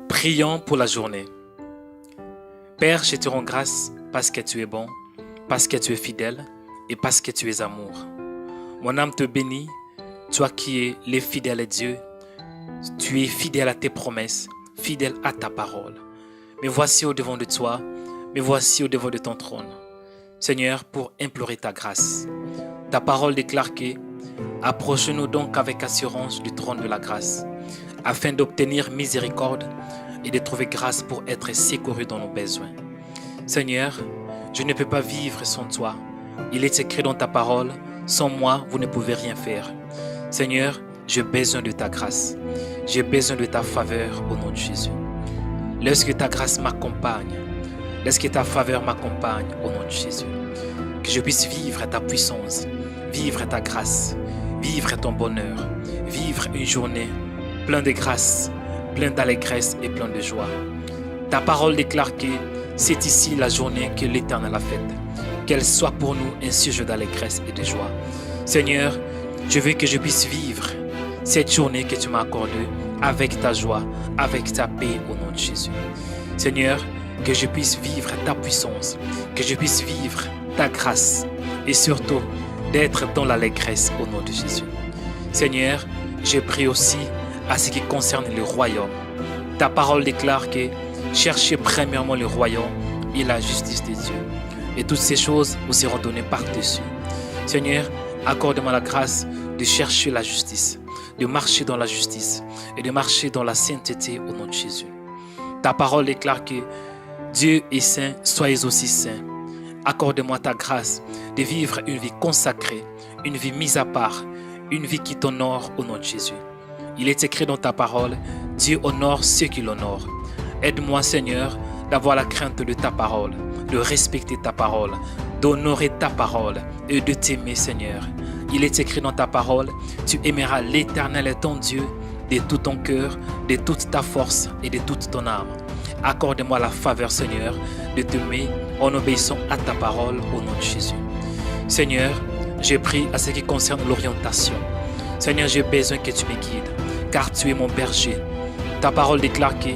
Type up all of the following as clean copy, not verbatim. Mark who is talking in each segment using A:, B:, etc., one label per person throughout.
A: Prions pour la journée. Père, je te rends grâce parce que tu es bon, parce que tu es fidèle et parce que tu es amour. Mon âme te bénit, toi qui es le fidèle Dieu. Tu es fidèle à tes promesses, fidèle à ta parole. Me voici au devant de toi, me voici au devant de ton trône. Seigneur, pour implorer ta grâce. Ta parole déclare que approchons-nous donc avec assurance du trône de la grâce, afin d'obtenir miséricorde et de trouver grâce pour être secouru dans nos besoins. Seigneur, je ne peux pas vivre sans toi. Il est écrit dans ta parole, sans moi, vous ne pouvez rien faire. Seigneur, j'ai besoin de ta grâce. J'ai besoin de ta faveur au nom de Jésus. Laisse que ta grâce m'accompagne. Laisse que ta faveur m'accompagne au nom de Jésus. Que je puisse vivre ta puissance, vivre ta grâce, vivre ton bonheur, vivre une journée pleine de grâce, plein d'allégresse et plein de joie. Ta parole déclare que c'est ici la journée que l'Éternel a faite. Qu'elle soit pour nous un sujet d'allégresse et de joie. Seigneur, je veux que je puisse vivre cette journée que tu m'as accordée avec ta joie, avec ta paix au nom de Jésus. Seigneur, que je puisse vivre ta puissance, que je puisse vivre ta grâce et surtout d'être dans l'allégresse au nom de Jésus. Seigneur, je prie aussi à ce qui concerne le royaume. Ta parole déclare que cherchez premièrement le royaume et la justice de Dieu. Et toutes ces choses vous seront données par-dessus. Seigneur, accorde-moi la grâce de chercher la justice, de marcher dans la justice et de marcher dans la sainteté au nom de Jésus. Ta parole déclare que Dieu est saint, soyez aussi saints. Accorde-moi ta grâce de vivre une vie consacrée, une vie mise à part, une vie qui t'honore au nom de Jésus. Il est écrit dans ta parole, Dieu honore ceux qui l'honorent. Aide-moi, Seigneur, d'avoir la crainte de ta parole, de respecter ta parole, d'honorer ta parole et de t'aimer, Seigneur. Il est écrit dans ta parole, tu aimeras l'Éternel ton Dieu de tout ton cœur, de toute ta force et de toute ton âme. Accorde-moi la faveur, Seigneur, de t'aimer en obéissant à ta parole au nom de Jésus. Seigneur, je prie à ce qui concerne l'orientation. Seigneur, j'ai besoin que tu me guides, car tu es mon berger. Ta parole déclare que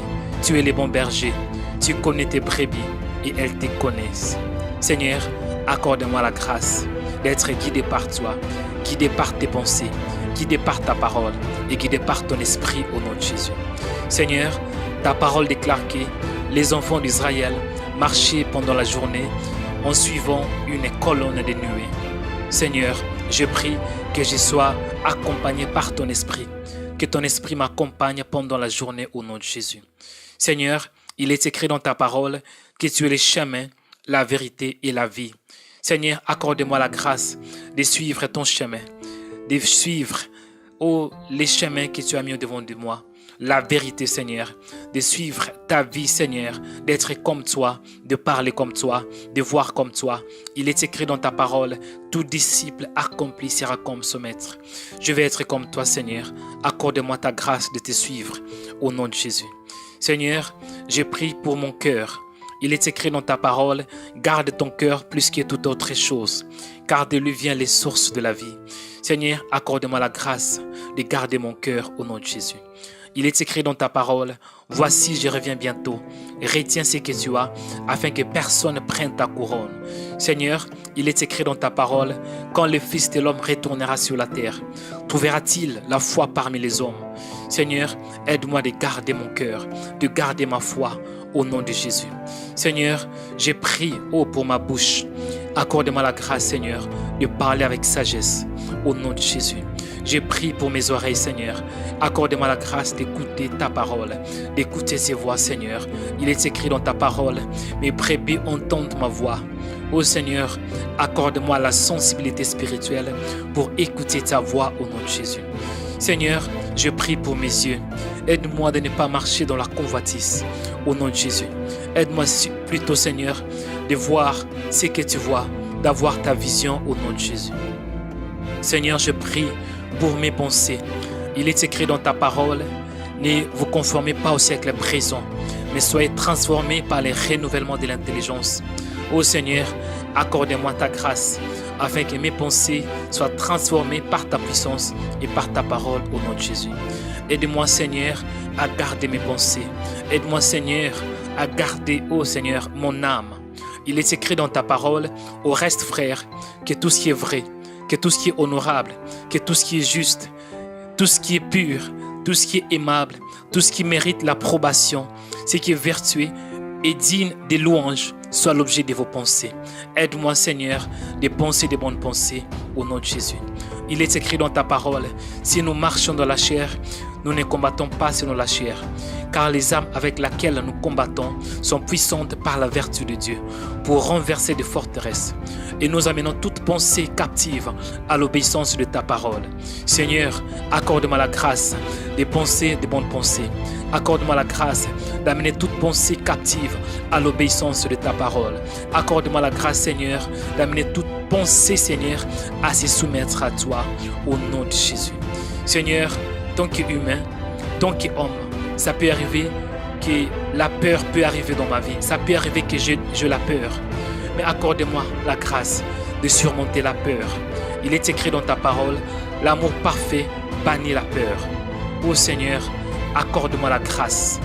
A: tu es le bon berger. Tu connais tes brebis et elles te connaissent. Seigneur, accorde-moi la grâce d'être guidé par toi, guidé par tes pensées, guidé par ta parole et guidé par ton esprit au nom de Jésus. Seigneur, ta parole déclare que les enfants d'Israël marchaient pendant la journée en suivant une colonne de nuée. Seigneur, je prie que je sois accompagné par ton esprit, que ton esprit m'accompagne pendant la journée au nom de Jésus. Seigneur, il est écrit dans ta parole que tu es le chemin, la vérité et la vie. Seigneur, accorde-moi la grâce de suivre ton chemin, de suivre les chemins que tu as mis devant de moi. La vérité, Seigneur, de suivre ta vie, Seigneur, d'être comme toi, de parler comme toi, de voir comme toi. Il est écrit dans ta parole, tout disciple accompli sera comme son maître. Je vais être comme toi, Seigneur. Accorde-moi ta grâce de te suivre au nom de Jésus. Seigneur, je prie pour mon cœur. Il est écrit dans ta parole, garde ton cœur plus que toute autre chose, car de lui viennent les sources de la vie. Seigneur, accorde-moi la grâce de garder mon cœur au nom de Jésus. Il est écrit dans ta parole, voici je reviens bientôt, retiens ce que tu as, afin que personne ne prenne ta couronne. Seigneur, il est écrit dans ta parole, quand le Fils de l'homme retournera sur la terre, trouvera-t-il la foi parmi les hommes? Seigneur, aide-moi de garder mon cœur, de garder ma foi au nom de Jésus. Seigneur, j'ai prié pour ma bouche. Accorde-moi la grâce, Seigneur, de parler avec sagesse au nom de Jésus. J'ai prié pour mes oreilles, Seigneur. Accorde-moi la grâce d'écouter ta parole, d'écouter ses voix, Seigneur. Il est écrit dans ta parole, mes brebis entendent ma voix. Ô Seigneur, accorde-moi la sensibilité spirituelle pour écouter ta voix au nom de Jésus. Seigneur, je prie pour mes yeux. Aide-moi de ne pas marcher dans la convoitise au nom de Jésus. Aide-moi plutôt, Seigneur, de voir ce que tu vois, d'avoir ta vision au nom de Jésus. Seigneur, je prie pour mes pensées. Il est écrit dans ta parole, Ne vous conformez pas au siècle présent, mais soyez transformés par les renouvellements de l'intelligence. Ô Seigneur, accorde-moi ta grâce, afin que mes pensées soient transformées par ta puissance et par ta parole au nom de Jésus. Aide-moi, Seigneur, à garder mes pensées. Aide-moi, Seigneur, à garder, ô Seigneur, mon âme. Il est écrit dans ta parole, au reste, frère, que tout ce qui est vrai, que tout ce qui est honorable, que tout ce qui est juste, tout ce qui est pur, tout ce qui est aimable, tout ce qui mérite l'approbation, ce qui est vertueux et digne des louanges, soit l'objet de vos pensées. Aide-moi, Seigneur, de penser des bonnes pensées au nom de Jésus. Il est écrit dans ta parole, si nous marchons dans la chair, nous ne combattons pas selon la chair, car les armes avec lesquelles nous combattons sont puissantes par la vertu de Dieu pour renverser des forteresses. Et nous amenons toute pensée captive à l'obéissance de ta parole. Seigneur, accorde-moi la grâce de penser des bonnes pensées. Accorde-moi la grâce d'amener toute pensée captive à l'obéissance de ta parole. Accorde-moi la grâce, Seigneur, d'amener toute pensée, Seigneur, à se soumettre à toi au nom de Jésus. Seigneur, tant qu'humain, tant qu'homme, ça peut arriver que la peur peut arriver dans ma vie. Ça peut arriver que j'ai la peur. Mais accorde-moi la grâce de surmonter la peur. Il est écrit dans ta parole, l'amour parfait bannit la peur. Ô Seigneur, accorde-moi la grâce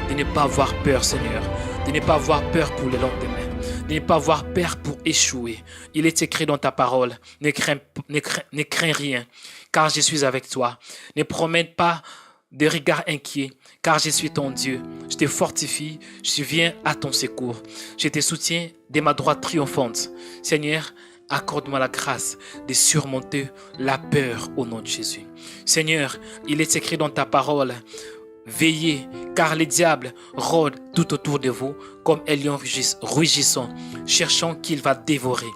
A: de ne pas avoir peur, Seigneur, de ne pas avoir peur pour le lendemain, de ne pas avoir peur pour échouer. Il est écrit dans ta parole, ne crains rien, car je suis avec toi. Ne promène pas de regards inquiets, car je suis ton Dieu. Je te fortifie, je viens à ton secours. Je te soutiens de ma droite triomphante. Seigneur, accorde-moi la grâce de surmonter la peur au nom de Jésus. Seigneur, il est écrit dans ta parole, veillez, car le diable rôde tout autour de vous comme un lion rugissant, cherchant qu'il va dévorer.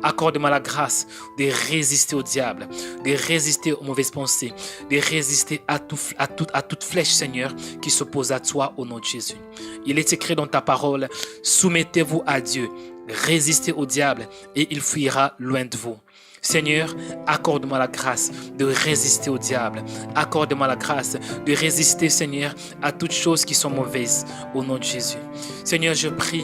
A: Accorde-moi la grâce de résister au diable, de résister aux mauvaises pensées, de résister à toute flèche, Seigneur, qui s'oppose à toi au nom de Jésus. Il est écrit dans ta parole, soumettez-vous à Dieu, résistez au diable et il fuira loin de vous. Seigneur, accorde-moi la grâce de résister au diable. Accorde-moi la grâce de résister, Seigneur, à toutes choses qui sont mauvaises au nom de Jésus. Seigneur, je prie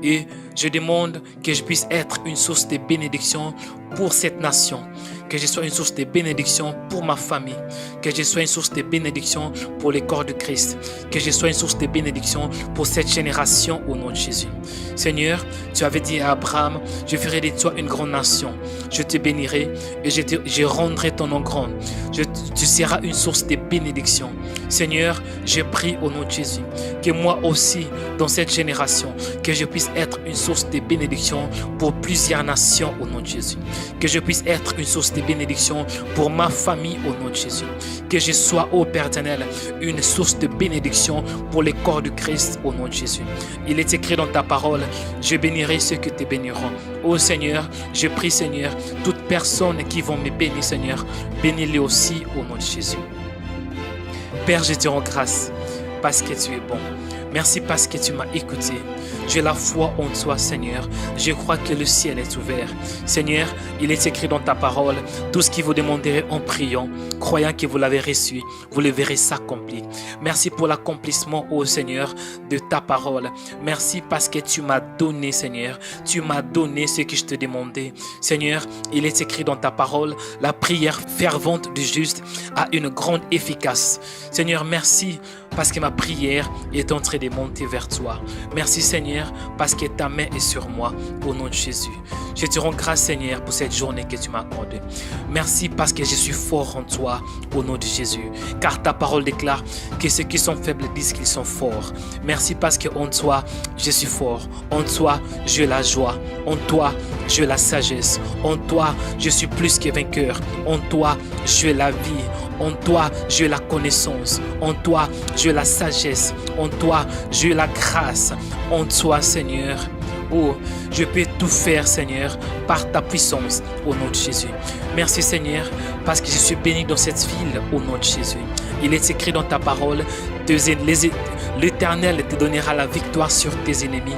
A: et je demande que je puisse être une source de bénédiction pour cette nation. Que je sois une source de bénédiction pour ma famille. Que je sois une source de bénédiction pour les corps de Christ. Que je sois une source de bénédiction pour cette génération au nom de Jésus. Seigneur, tu avais dit à Abraham, je ferai de toi une grande nation. Je te bénirai et je rendrai ton nom grand. Tu seras une source de bénédiction. Seigneur, je prie au nom de Jésus que moi aussi, dans cette génération, que je puisse être une source de bénédiction pour plusieurs nations au nom de Jésus. Que je puisse être une source de bénédiction pour ma famille au nom de Jésus. Que je sois, ô Père éternel, une source de bénédiction pour les corps de Christ au nom de Jésus. Il est écrit dans ta parole, je bénirai ceux qui te béniront. Ô Seigneur, je prie, Seigneur, toutes personnes qui vont me bénir, Seigneur, bénis-les aussi au nom de Jésus. Père, je te rends grâce parce que tu es bon. Merci parce que tu m'as écouté. J'ai la foi en toi, Seigneur. Je crois que le ciel est ouvert. Seigneur, il est écrit dans ta parole, tout ce que vous demanderez en priant, croyant que vous l'avez reçu, vous le verrez s'accomplir. Merci pour l'accomplissement, ô Seigneur, de ta parole. Merci parce que tu m'as donné, Seigneur. Tu m'as donné ce que je te demandais. Seigneur, il est écrit dans ta parole, la prière fervente du juste a une grande efficace. Seigneur, merci parce que ma prière est en train de monter vers toi. Merci Seigneur, parce que ta main est sur moi, au nom de Jésus. Je te rends grâce Seigneur pour cette journée que tu m'as accordée. Merci parce que je suis fort en toi, au nom de Jésus. Car ta parole déclare que ceux qui sont faibles disent qu'ils sont forts. Merci parce que en toi, je suis fort. En toi, j'ai la joie. En toi, j'ai la sagesse. En toi, je suis plus que vainqueur. En toi, j'ai la vie. En toi, j'ai la connaissance. En toi, j'ai la sagesse. En toi, j'ai la grâce. En toi, Seigneur, oh, je peux tout faire, Seigneur, par ta puissance, au nom de Jésus. Merci, Seigneur, parce que je suis béni dans cette ville, au nom de Jésus. Il est écrit dans ta parole, l'Éternel te donnera la victoire sur tes ennemis,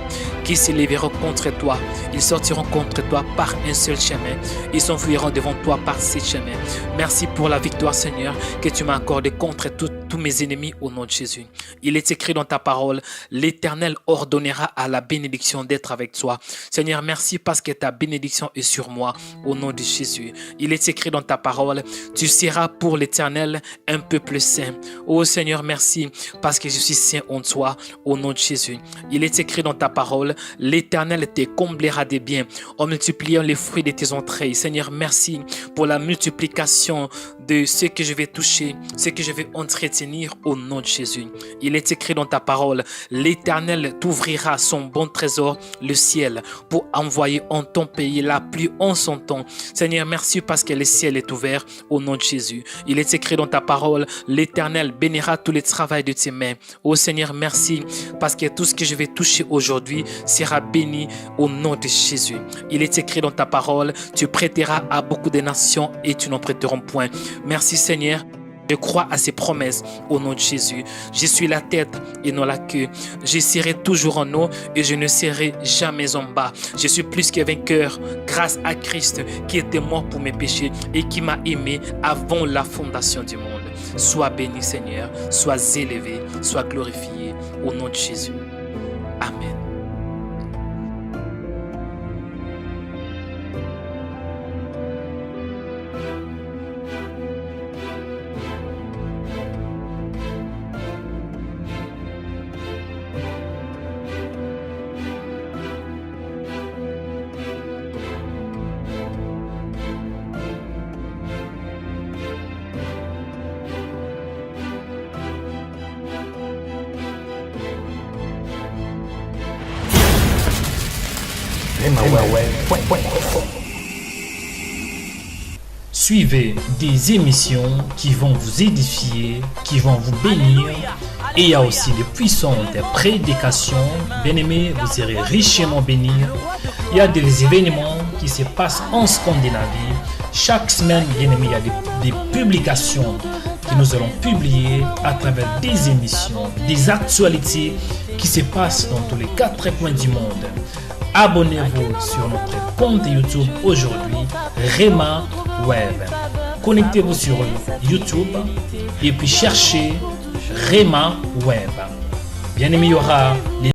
A: qui s'élèveront contre toi. Ils sortiront contre toi par un seul chemin. Ils s'enfuiront devant toi par 7 chemins. Merci pour la victoire, Seigneur, que tu m'as accordée contre tous mes ennemis au nom de Jésus. Il est écrit dans ta parole, l'Éternel ordonnera à la bénédiction d'être avec toi. Seigneur, merci parce que ta bénédiction est sur moi au nom de Jésus. Il est écrit dans ta parole, tu seras pour l'Éternel un peuple saint. Oh Seigneur, merci parce que je suis saint en toi au nom de Jésus. Il est écrit dans ta parole, l'Éternel te comblera des biens en multipliant les fruits de tes entrailles. Seigneur, merci pour la multiplication de ce que je vais toucher, ce que je vais entretenir au nom de Jésus. Il est écrit dans ta parole, l'Éternel t'ouvrira son bon trésor, le ciel, pour envoyer en ton pays la pluie en son temps. Seigneur, merci parce que le ciel est ouvert au nom de Jésus. Il est écrit dans ta parole, l'Éternel bénira tous les travaux de tes mains. Oh Seigneur, merci parce que tout ce que je vais toucher aujourd'hui sera béni au nom de Jésus. Il est écrit dans ta parole, tu prêteras à beaucoup de nations et tu n'en prêteront point. Merci Seigneur. Je crois à ces promesses au nom de Jésus. Je suis la tête et non la queue. Je serai toujours en haut et je ne serai jamais en bas. Je suis plus que vainqueur grâce à Christ qui était mort pour mes péchés et qui m'a aimé avant la fondation du monde. Sois béni Seigneur, sois élevé, sois glorifié au nom de Jésus. Amen.
B: Suivez des émissions qui vont vous édifier, qui vont vous bénir. Et il y a aussi de puissantes prédications. Bien-aimés, vous serez richement bénis. Il y a des événements qui se passent en Scandinavie. Chaque semaine, bien-aimés, il y a des publications que nous allons publier à travers des émissions, des actualités qui se passent dans tous les 4 coins du monde. Abonnez-vous sur notre compte YouTube aujourd'hui, Rema Web. Connectez-vous sur YouTube et puis cherchez Rema Web. Bien aimé, il y aura les